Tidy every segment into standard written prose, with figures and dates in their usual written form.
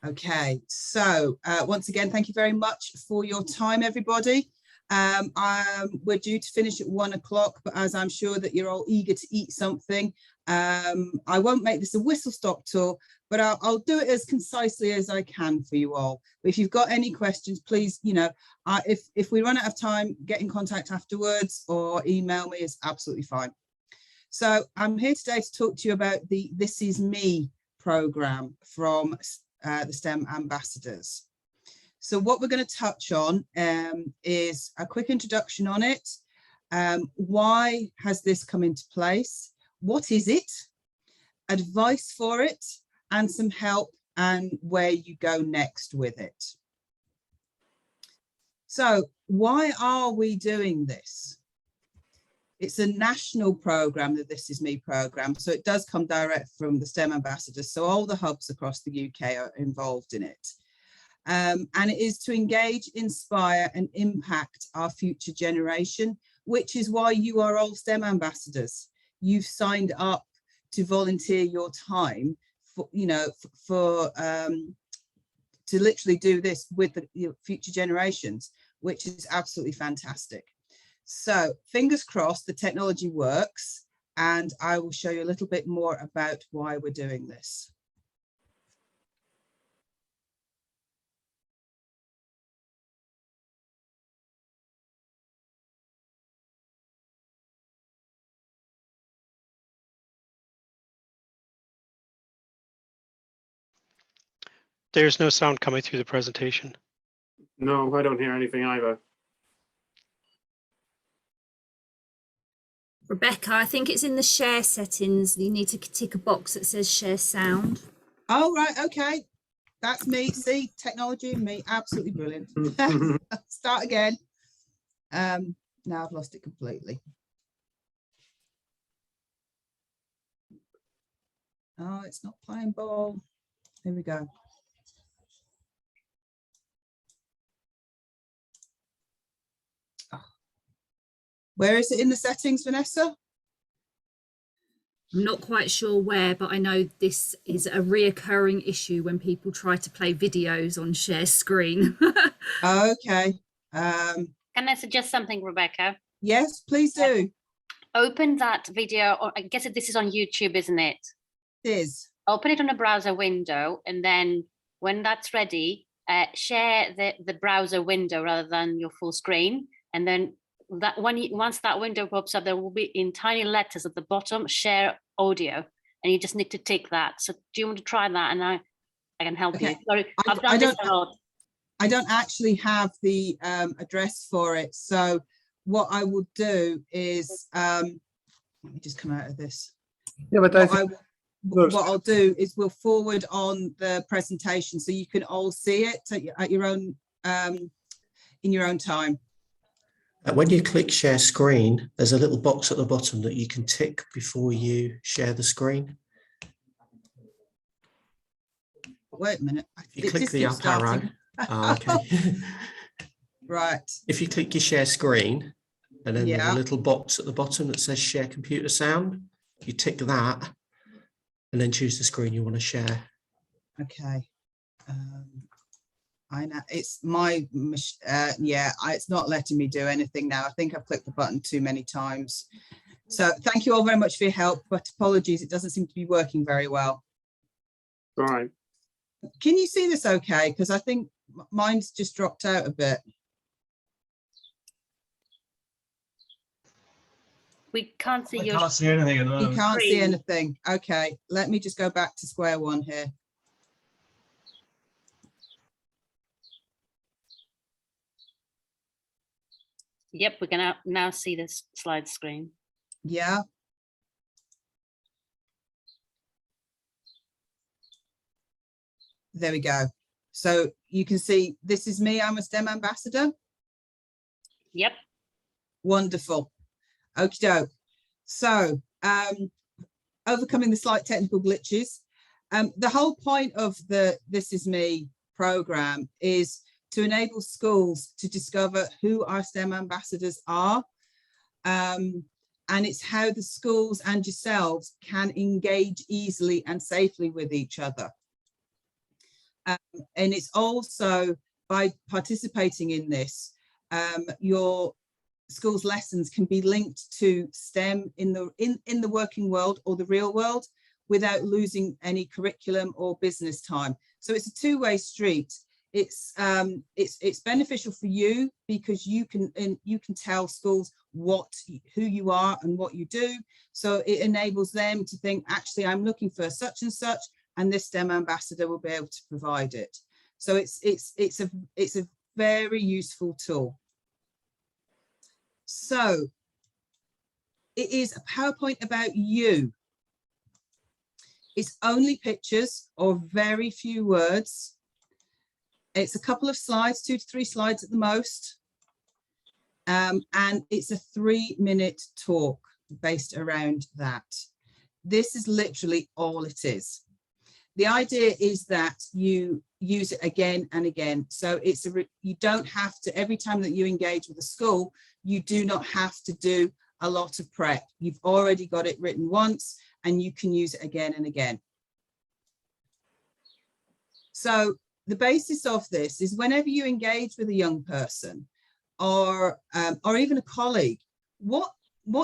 Okay, so once again, thank you very much for your time, everybody. We're due to finish at 1 o'clock, but as I'm sure that you're all eager to eat something, I won't make this a whistle-stop tour, but I'll do it as concisely as I can for you all. But if you've got any questions, please, you know, if we run out of time, get in contact afterwards or email me is absolutely fine. So I'm here today to talk to you about the This Is Me program from the STEM ambassadors. So what we're going to touch on is a quick introduction on it. Why has this come into place? What is it? Advice for it, and some help and where you go next with it. So why are we doing this? It's a national program, the This Is Me program, so it does come direct from the STEM ambassadors. So all the hubs across the UK are involved in it. And it is to engage, inspire and impact our future generation, which is why you are all STEM ambassadors. You've signed up to volunteer your time for, you know, to literally do this with the future generations, which is absolutely fantastic. So fingers crossed the technology works, and I will show you a little bit more about why we're doing this. There's no sound coming through the presentation. No, I don't hear anything either. Rebecca, I think it's in the share settings. You need to tick a box that says share sound. Oh, right. Okay. That's me. See, technology and me. Absolutely brilliant. Start again. Now I've lost it completely. Oh, it's not playing ball. Here we go. Where is it in the settings, Vanessa? I'm not quite sure where, but I know this is a reoccurring issue when people try to play videos on share screen. Okay. Can I suggest something, Rebecca? Yes, please do. Open that video, or I guess this is on YouTube, isn't it? It is. Open it on a browser window, and then when that's ready, share the browser window rather than your full screen. And then that once that window pops up, there will be in tiny letters at the bottom, share audio, and you just need to tick that. So do you want to try that? And I can help you. Sorry, I've done this a lot. I don't actually have the address for it. So what I will do is, let me just come out of this. Yeah, but what I'll do is we'll forward on the presentation so you can all see it at your own, in your own time. When you click share screen, there's a little box at the bottom that you can tick before you share the screen. Wait a minute. If you click the up arrow. Oh, okay. Right. If you click your share screen, and then there's Yeah. a little box at the bottom that says share computer sound, you tick that and then choose the screen you want to share. Okay. I know it's my yeah, it's not letting me do anything now. I think I've clicked the button too many times. So thank you all very much for your help, but apologies, it doesn't seem to be working very well. All right. Can you see this okay? Because I think mine's just dropped out a bit. We can't see I your can't see anything at the moment. You can't see anything. Okay, let me just go back to square one here. Yep, we can now see this slide screen. Yeah. There we go. So you can see this is me. I'm a STEM ambassador. Yep. Wonderful. Okie doke. So overcoming the slight technical glitches. The whole point of the This Is Me program is to enable schools to discover who our STEM ambassadors are. And it's how the schools and yourselves can engage easily and safely with each other. And it's also by participating in this, your school's lessons can be linked to STEM in the working world or the real world without losing any curriculum or business time. So it's a two-way street. It's beneficial for you because you can tell schools who you are and what you do. So it enables them to think, actually, I'm looking for such and such, and this STEM ambassador will be able to provide it. So it's a very useful tool. So it is a PowerPoint about you. It's only pictures or very few words. It's a couple of slides, 2 to 3 slides at the most. And it's a 3-minute talk based around that. This is literally all it is. The idea is that you use it again and again. So you don't have to, every time that you engage with a school, you do not have to do a lot of prep. You've already got it written once and you can use it again and again. So the basis of this is whenever you engage with a young person or even a colleague, what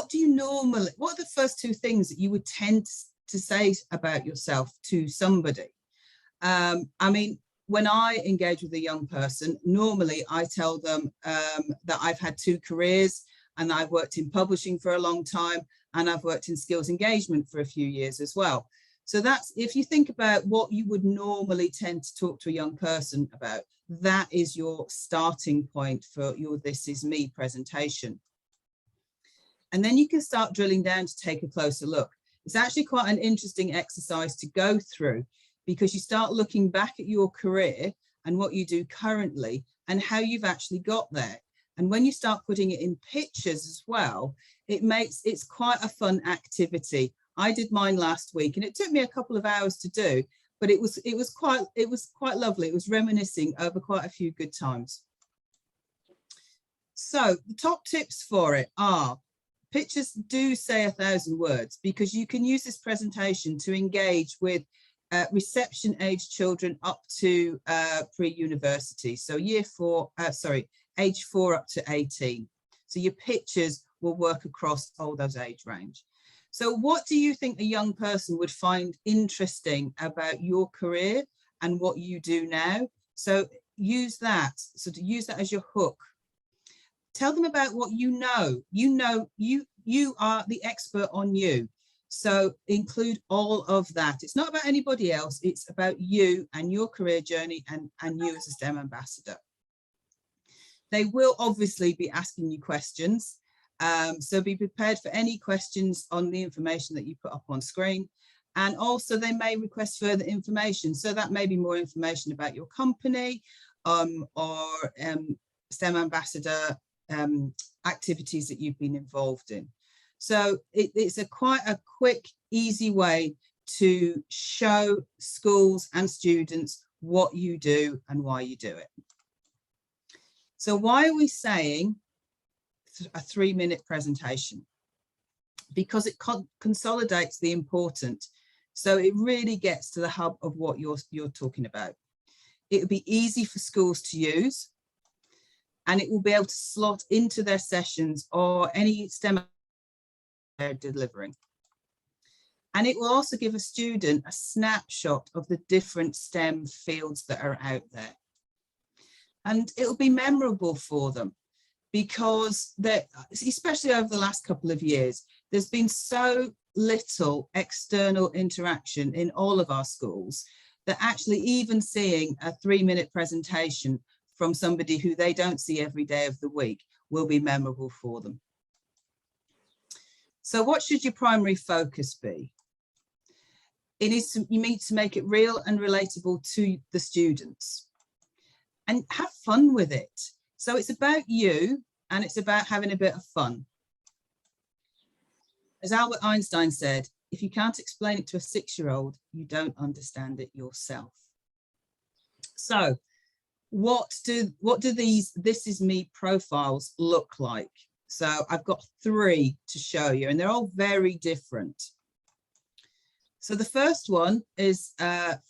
do you normally, what are the first 2 things that you would tend to say about yourself to somebody? I mean, when I engage with a young person, normally I tell them that I've had 2 careers and I've worked in publishing for a long time and I've worked in skills engagement for a few years as well. So that's, if you think about what you would normally tend to talk to a young person about, that is your starting point for your This Is Me presentation. And then you can start drilling down to take a closer look. It's actually quite an interesting exercise to go through because you start looking back at your career and what you do currently and how you've actually got there. And when you start putting it in pictures as well, it's quite a fun activity. I did mine last week and it took me a couple of hours to do, but it was quite lovely. It was reminiscing over quite a few good times. So the top tips for it are, pictures do say 1,000 words because you can use this presentation to engage with reception age children up to pre-university. So age 4 up to 18. So your pictures will work across all those age range. So what do you think a young person would find interesting about your career and what you do now? So use that. So to use that as your hook. Tell them about what you know. You are the expert on you. So include all of that. It's not about anybody else. It's about you and your career journey and you as a STEM ambassador. They will obviously be asking you questions. So be prepared for any questions on the information that you put up on screen. And also they may request further information. So that may be more information about your company or STEM ambassador activities that you've been involved in. So it's quite a quick, easy way to show schools and students what you do and why you do it. So why are we saying a 3-minute presentation? Because it consolidates the important. So it really gets to the hub of what you're talking about. It will be easy for schools to use, and it will be able to slot into their sessions or any STEM they're delivering. And it will also give a student a snapshot of the different STEM fields that are out there. And it will be memorable for them because especially over the last couple of years, there's been so little external interaction in all of our schools that actually even seeing a 3-minute presentation from somebody who they don't see every day of the week will be memorable for them. So what should your primary focus be? You need to make it real and relatable to the students and have fun with it. So it's about you and it's about having a bit of fun. As Albert Einstein said, if you can't explain it to a 6-year-old, you don't understand it yourself. So what do these This Is Me profiles look like? So I've got 3 to show you, and they're all very different. So the first one is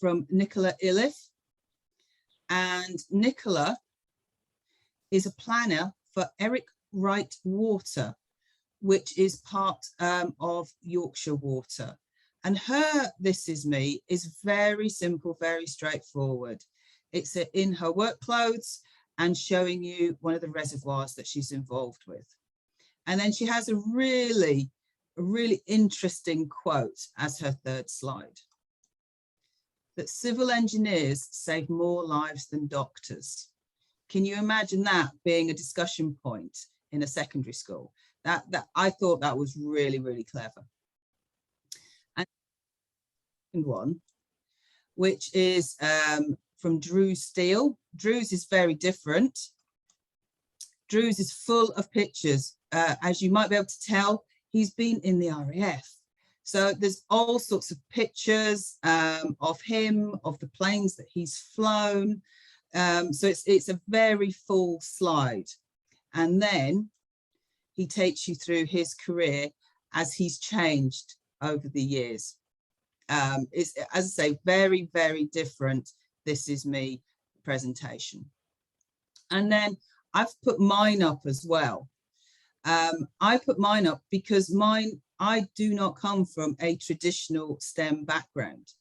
from Nicola Iliff, And Nicola is a planner for Eric Wright Water, which is part of Yorkshire Water. And her This Is Me is very simple, very straightforward. It's in her work clothes and showing you one of the reservoirs that she's involved with. And then she has a really interesting quote as her third slide. That civil engineers save more lives than doctors. Can you imagine that being a discussion point in a secondary school? That I thought that was really clever. And one, which is from Drew Steele. Drew's is very different. Drew's is full of pictures. As you might be able to tell, he's been in the RAF. So there's all sorts of pictures of him, of the planes that he's flown. So it's a very full slide. And then he takes you through his career as he's changed over the years. It's, as I say, very different This Is Me presentation. And then I've put mine up as well. I put mine up because I do not come from a traditional STEM background.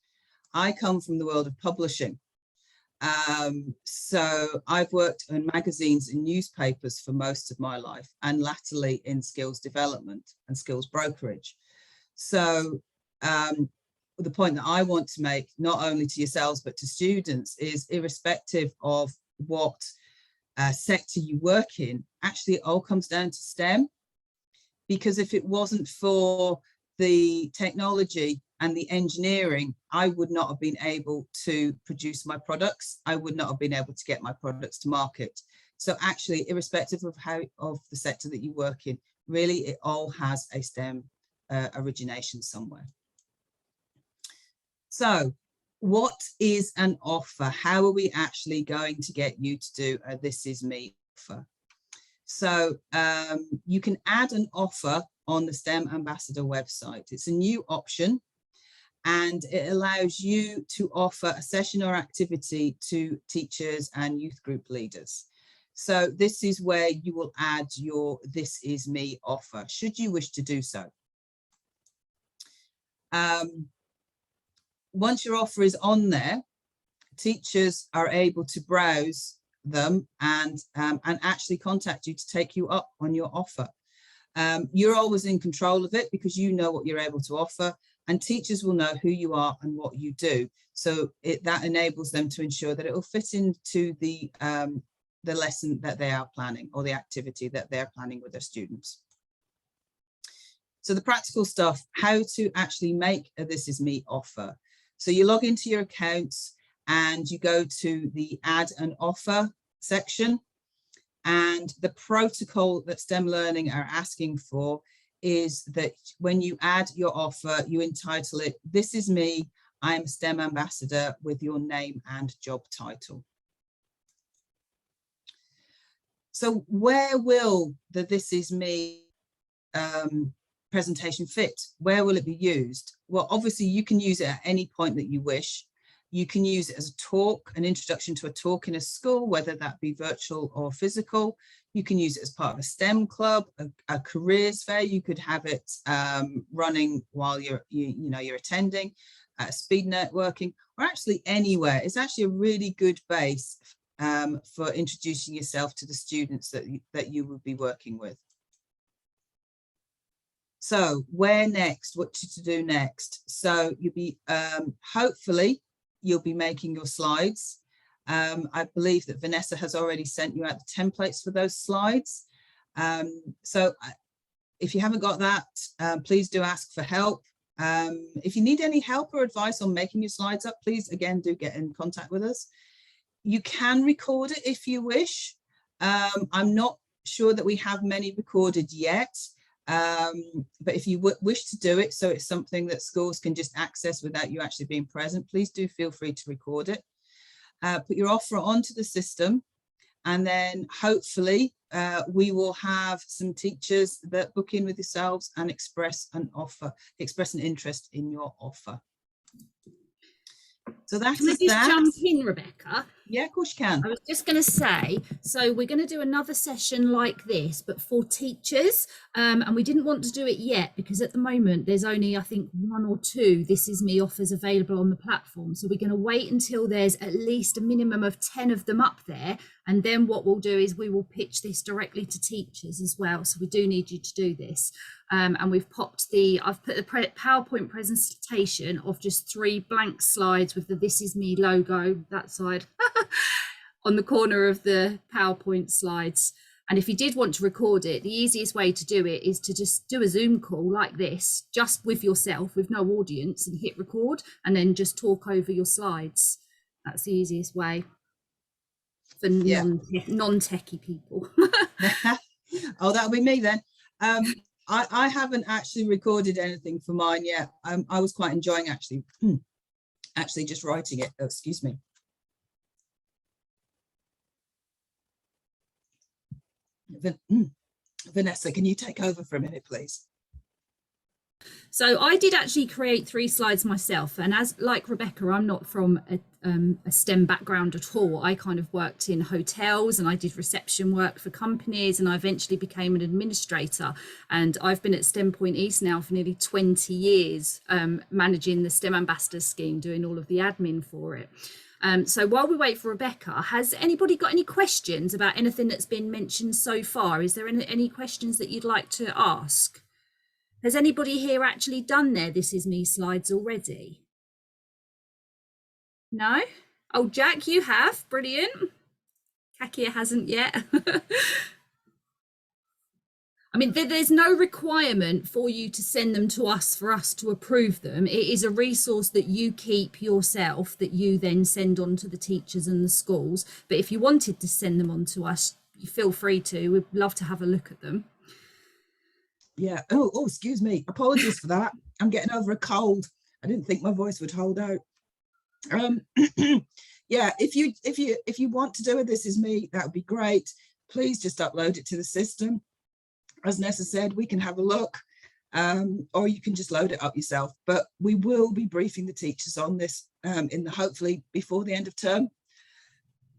I come from the world of publishing. So I've worked in magazines and newspapers for most of my life, and latterly in skills development and skills brokerage. So the point that I want to make, not only to yourselves, but to students, is irrespective of what sector you work in, actually it all comes down to STEM. Because if it wasn't for the technology and the engineering, I would not have been able to produce my products. I would not have been able to get my products to market. So actually, irrespective of the sector that you work in, really it all has a STEM origination somewhere. So what is an offer? How are we actually going to get you to do a This Is Me offer? So you can add an offer on the STEM Ambassador website. It's a new option, and it allows you to offer a session or activity to teachers and youth group leaders. So this is where you will add your This Is Me offer, should you wish to do so. Once your offer is on there, teachers are able to browse them and actually contact you to take you up on your offer. You're always in control of it because you know what you're able to offer, and teachers will know who you are and what you do. So that enables them to ensure that it will fit into the lesson that they are planning, or the activity that they're planning with their students. So the practical stuff, how to actually make a This Is Me offer. So you log into your accounts and you go to the add an offer section, and the protocol that STEM Learning are asking for is that when you add your offer, you entitle it This Is Me, I'm a STEM Ambassador, with your name and job title. So where will the This Is Me presentation fit? Where will it be used? Well, obviously you can use it at any point that you wish. You can use it as a talk, an introduction to a talk in a school, whether that be virtual or physical. You can use it as part of a STEM club, a careers fair. You could have it running while you're attending, speed networking, or actually anywhere. It's actually a really good base for introducing yourself to the students that you would be working with. So where next? What to do next? So you'll be hopefully you'll be making your slides. I believe that Vanessa has already sent you out the templates for those slides. So if you haven't got that, please do ask for help. If you need any help or advice on making your slides up, please again do get in contact with us. You can record it if you wish. I'm not sure that we have many recorded yet. But if you wish to do it, so it's something that schools can just access without you actually being present, please do feel free to record it. Put your offer onto the system, and then hopefully we will have some teachers that book in with yourselves and express an interest in your offer. So that Can I is just that. jump in, Rebecca? Yeah, of course you can. I was just going to say, so we're going to do another session like this, but for teachers, and we didn't want to do it yet because at the moment there's only, I think, 1 or 2 This Is Me offers available on the platform. So we're going to wait until there's at least a minimum of 10 of them up there. And then what we'll do is we will pitch this directly to teachers as well. So we do need you to do this. And I've put the PowerPoint presentation of just 3 blank slides with the This Is Me logo, that side, on the corner of the PowerPoint slides. And if you did want to record it, the easiest way to do it is to just do a Zoom call like this, just with yourself, with no audience, and hit record, and then just talk over your slides. That's the easiest way for non-techie people. Oh, that'll be me then. I haven't actually recorded anything for mine yet. I was quite enjoying actually just writing it. Oh, excuse me. Vanessa, can you take over for a minute, please? So I did actually create 3 slides myself, and as like Rebecca, I'm not from a STEM background at all. I kind of worked in hotels and I did reception work for companies, and I eventually became an administrator, and I've been at STEMPOINT East now for nearly 20 years, managing the STEM Ambassadors scheme, doing all of the admin for it. So while we wait for Rebecca, has anybody got any questions about anything that's been mentioned so far? Is there any questions that you'd like to ask? Has anybody here actually done their This Is Me slides already? No? Oh, Jack, you have. Brilliant. Kakia hasn't yet. I mean, there's no requirement for you to send them to us for us to approve them. It is a resource that you keep yourself, that you then send on to the teachers and the schools. But if you wanted to send them on to us, you feel free to. We'd love to have a look at them. Yeah. Oh, excuse me. Apologies for that. I'm getting over a cold. I didn't think my voice would hold out. Yeah, if you want to do it, This Is Me, that would be great. Please just upload it to the system. As Nessa said, we can have a look, or you can just load it up yourself. But we will be briefing the teachers on this hopefully before the end of term.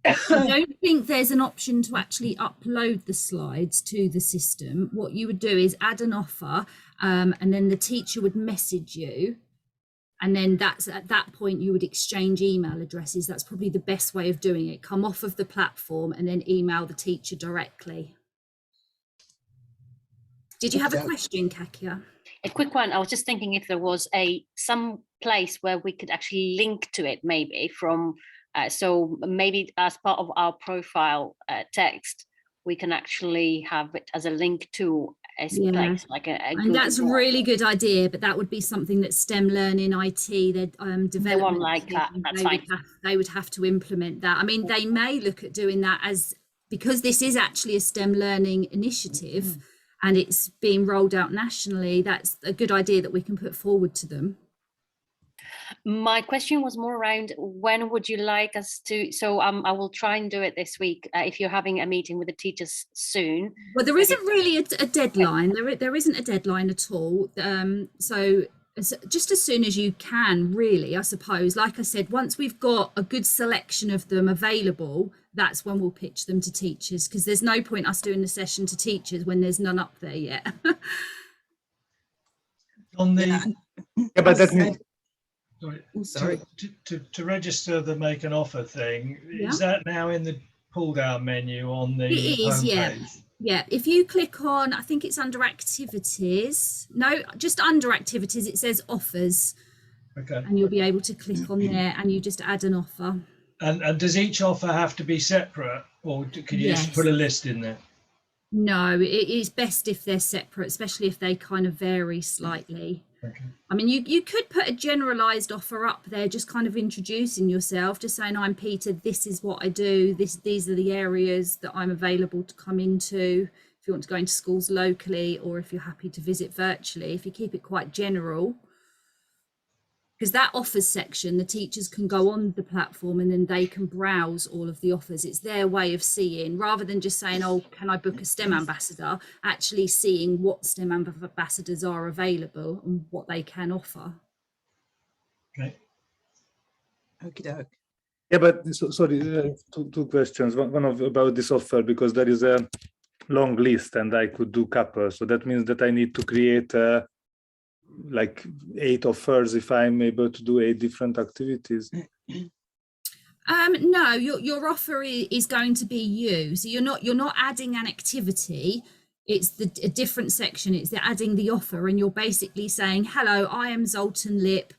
I don't think there's an option to actually upload the slides to the system. What you would do is add an offer, and then the teacher would message you. And then that's at that point you would exchange email addresses. That's probably the best way of doing it. Come off of the platform and then email the teacher directly. Did you have a question, Kakia? A quick one. I was just thinking if there was some place where we could actually link to it, maybe from, so maybe as part of our profile text, we can actually have it as a link to a place like a and that's a really good idea, but that would be something that STEM Learning IT, their development like that. That's fine. They would have to implement that. I mean, they may look at doing that because this is actually a STEM Learning initiative and it's being rolled out nationally. That's a good idea that we can put forward to them. My question was more around when would you like us to, so I will try and do it this week if you're having a meeting with the teachers soon. Well, there isn't really a deadline. There isn't a deadline at all. So just as soon as you can, really, I suppose. Like I said, once we've got a good selection of them available, that's when we'll pitch them to teachers, because there's no point us doing the session to teachers when there's none up there yet. On the Yeah, but that sorry, to register the make an offer thing, is that now in the pull down menu on the homepage? Yeah, if you click on, I think it's under activities. No, just under activities, it says offers. Okay. And you'll be able to click on there and you just add an offer. And does each offer have to be separate, or can you just put a list in there? No, it is best if they're separate, especially if they kind of vary slightly. Okay. I mean, you could put a generalized offer up there, just kind of introducing yourself, just saying, I'm Peter, this is what I do, these are the areas that I'm available to come into, if you want to go into schools locally, or if you're happy to visit virtually. If you keep it quite general, because that offers section, the teachers can go on the platform and then they can browse all of the offers. It's their way of seeing, rather than just saying, oh, can I book a STEM ambassador, actually seeing what STEM ambassadors are available and what they can offer. Okay. Okie doke. Yeah, but sorry, two questions. One of about this offer, because there is a long list and I could do couple. So that means that I need to create like 8 offers if I'm able to do 8 different activities. No, your offer is going to be you. So you're not adding an activity. It's a different section. It's adding the offer, and you're basically saying, hello, I am Zoltan Lip,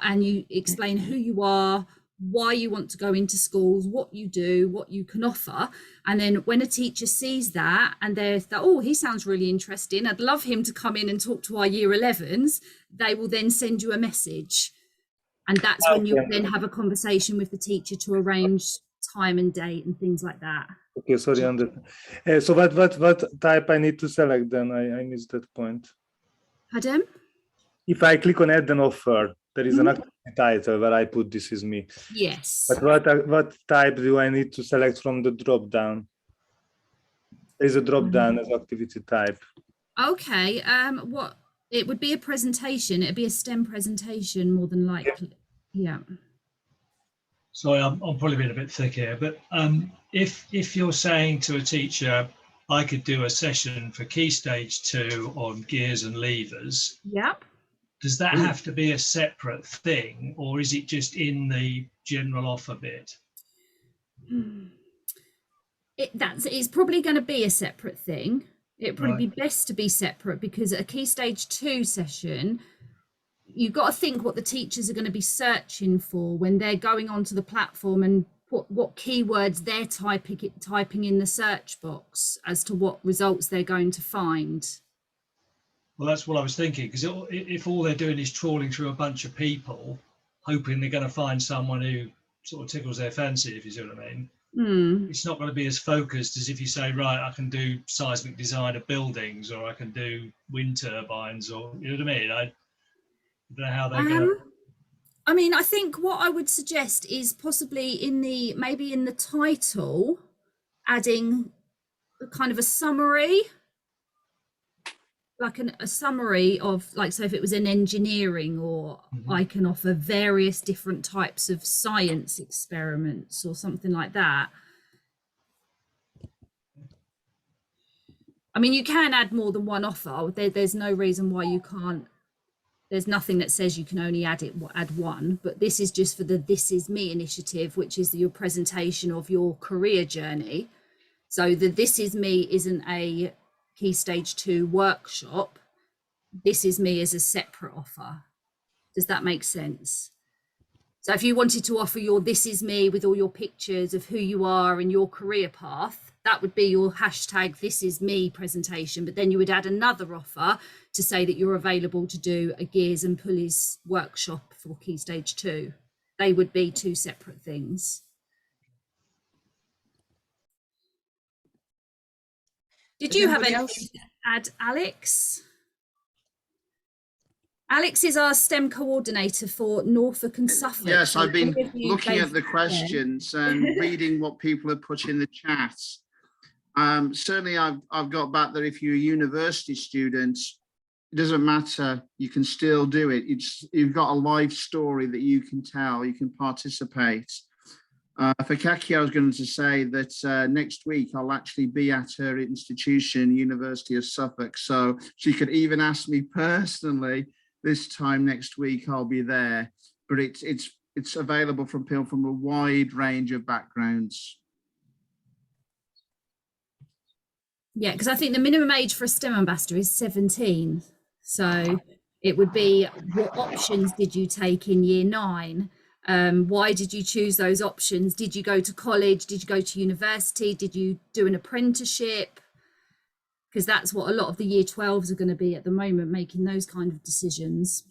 and you explain who you are, why you want to go into schools, what you do, what you can offer. And then when a teacher sees that and they're oh, he sounds really interesting, I'd love him to come in and talk to our year 11s, they will then send you a message. And that's when you then have a conversation with the teacher to arrange time and date and things like that. Okay, sorry, understand. So what type I need to select then? I missed that point. Pardon? If I click on add an offer, there is an activity title where I put this is me. Yes. But what type do I need to select from the drop down? There's a drop down as activity type. Okay. What it would be a presentation. It'd be a STEM presentation more than likely. Yeah. Sorry, I'm probably being a bit thick here, but if you're saying to a teacher, I could do a session for Key Stage 2 on gears and levers. Yep. Does that have to be a separate thing, or is it just in the general offer bit? It's probably going to be a separate thing. It'd probably be best to be separate, because at a Key Stage 2 session, you've got to think what the teachers are going to be searching for when they're going onto the platform, and what keywords they're typing in the search box as to what results they're going to find. Well, that's what I was thinking, because if all they're doing is trawling through a bunch of people, hoping they're going to find someone who sort of tickles their fancy, if you see what I mean, it's not going to be as focused as if you say, right, I can do seismic design of buildings, or I can do wind turbines, or you know what I mean? I don't know how they're going to... I mean, I think what I would suggest is possibly maybe in the title, adding kind of a summary, like a summary of, like, so if it was an engineering, or I can offer various different types of science experiments or something like that. I mean, you can add more than one offer. There's no reason why you can't. There's nothing that says you can only add one, but this is just for the This Is Me initiative, which is your presentation of your career journey. So the This Is Me isn't a Key Stage 2 workshop. This Is Me is a separate offer. Does that make sense? So if you wanted to offer your This Is Me with all your pictures of who you are and your career path, that would be your hashtag This Is Me presentation, but then you would add another offer to say that you're available to do a gears and pulleys workshop for Key Stage 2. They would be 2 separate things. Did you have anything to add, Alex? Alex is our STEM coordinator for Norfolk and Suffolk. Yes, I've been looking at the questions and reading what people have put in the chat. Certainly, I've got back that if you're a university student, it doesn't matter, you can still do it. You've got a life story that you can tell, you can participate. For Kaki, I was going to say that next week I'll actually be at her institution, University of Suffolk. So she could even ask me personally. This time next week I'll be there. But it's available from people from a wide range of backgrounds. Yeah, because I think the minimum age for a STEM ambassador is 17. So it would be, what options did you take in year 9? Why did you choose those options? Did you go to college? Did you go to university? Did you do an apprenticeship? Because that's what a lot of the year 12s are going to be at the moment, making those kind of decisions.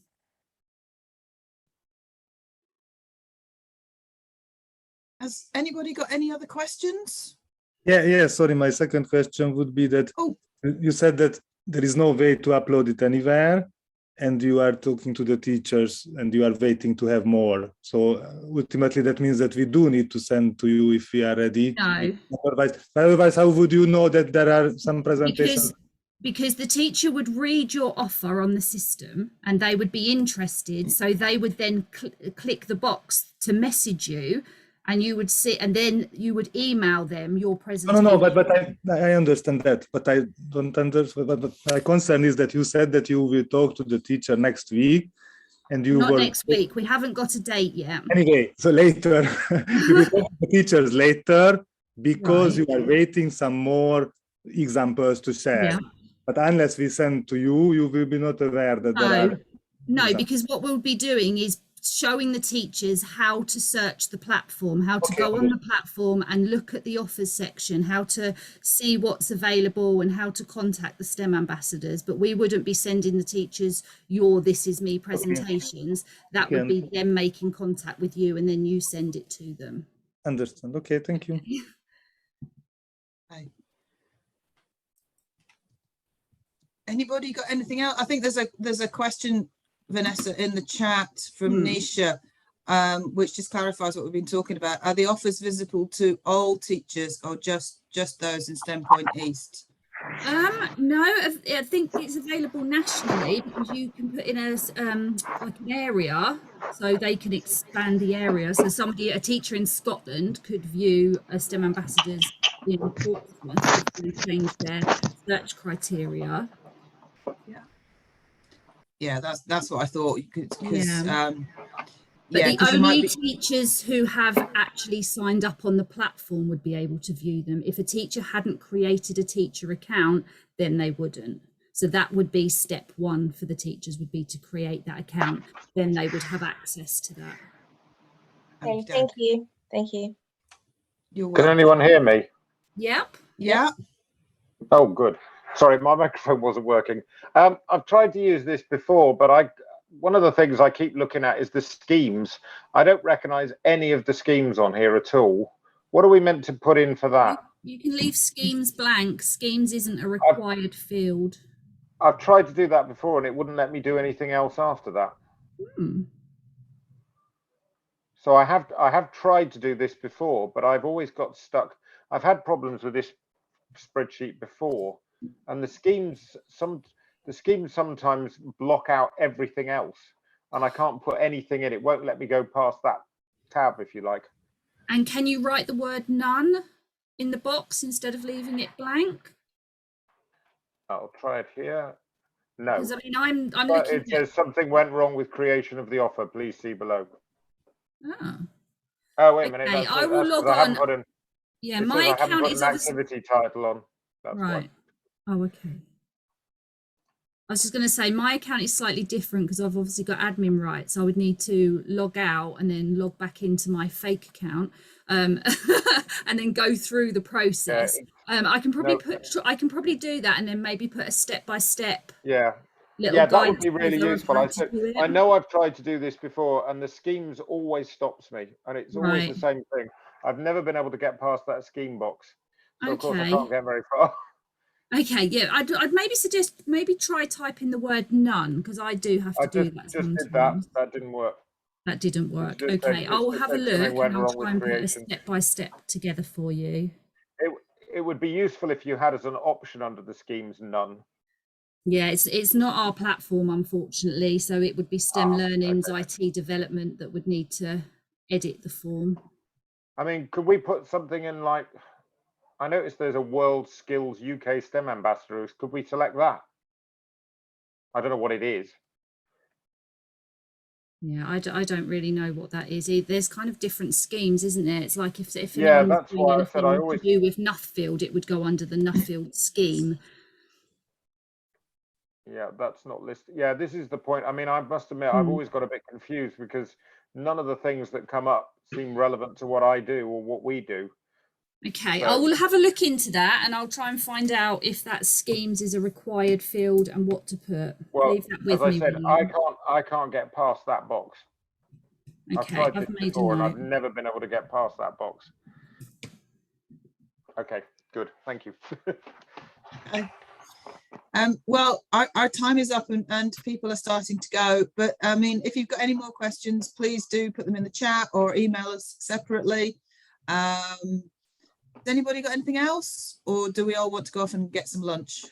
Has anybody got any other questions? Yeah. Sorry, my second question would be that you said that there is no way to upload it anywhere, and you are talking to the teachers and you are waiting to have more. So ultimately that means that we do need to send to you if we are ready. No. Otherwise, how would you know that there are some presentations? Because the teacher would read your offer on the system and they would be interested. So they would then click the box to message you and you would sit, and then you would email them your presentation. No, but I understand that, but I don't understand. But my concern is that you said that you will talk to the teacher next week, and you Not were next week. We haven't got a date yet. anyway. So later, you will talk to the teachers later because Right. you are waiting some more examples to share. Yeah. But unless we send to you, you will be not aware that there are. No, because what we'll be doing is showing the teachers how to search the platform, how to go on the platform and look at the offers section, how to see what's available and how to contact the STEM ambassadors. But we wouldn't be sending the teachers your This Is Me presentations. That would be them making contact with you and then you send it to them. Understand. Okay, thank you. Anybody got anything else? I think there's a question, Vanessa, in the chat from Nisha, which just clarifies what we've been talking about. Are the offers visible to all teachers or just those in STEMPOINT East? No, I think it's available nationally because you can put in a like an area, so they can expand the area. So a teacher in Scotland could view a STEM ambassadors in Portsmouth if they change their search criteria. Yeah, that's what I thought. You could, but the only teachers who have actually signed up on the platform would be able to view them. If a teacher hadn't created a teacher account, then they wouldn't. So that would be step one for the teachers, would be to create that account. Then they would have access to that. Okay, thank you. Thank you. Can anyone hear me? Yep. Yeah. Oh, good. Sorry, my microphone wasn't working. I've tried to use this before, but one of the things I keep looking at is the schemes. I don't recognize any of the schemes on here at all. What are we meant to put in for that? You can leave schemes blank. Schemes isn't a required field. I've tried to do that before and it wouldn't let me do anything else after that. So I have tried to do this before, but I've always got stuck. I've had problems with this spreadsheet before, and the schemes sometimes block out everything else, and I can't put anything in. It won't let me go past that tab, if you like. And can you write the word none in the box instead of leaving it blank? I'll try it here. No, because I mean I'm but looking it says something went wrong with creation of the offer. Please see below. Oh, wait a minute. Okay, That's, I will log I haven't on. put in, Yeah, my account is an obviously activity title on. That's right. why. Oh, okay. I was just going to say my account is slightly different because I've obviously got admin rights. I would need to log out and then log back into my fake account and then go through the process. I can probably do that and then maybe put a step-by-step. Yeah. That would be really useful. I know I've tried to do this before and the schemes always stops me and it's always the same thing. I've never been able to get past that scheme box. So of course I can't get very far. Okay, yeah, I'd maybe suggest try typing the word none because I do have to do that sometimes. Did that. That didn't work. That didn't work. Okay, I'll have a look and I'll try and put a step-by-step together for you. It would be useful if you had as an option under the schemes none. Yeah, it's not our platform, unfortunately. So it would be STEM Learning's IT development that would need to edit the form. I mean, could we put something in like, I noticed there's a World Skills UK STEM Ambassadors. Could we select that? I don't know what it is. Yeah, I don't really know what that is. There's kind of different schemes, isn't there? It's like if yeah, that's why I said I always do with Nuffield, it would go under the Nuffield scheme. Yeah, that's not listed. Yeah, this is the point. I mean, I must admit, I've always got a bit confused because none of the things that come up seem relevant to what I do or what we do. Okay, I will have a look into that and I'll try and find out if that schemes is a required field and what to put. Well, leave that with as I me, said, I can't get past that box. Okay, I've tried this before and I've never been able to get past that box. Okay, good. Thank you. Well, our time is up and people are starting to go. But I mean, if you've got any more questions, please do put them in the chat or email us separately. Has anybody got anything else, or do we all want to go off and get some lunch?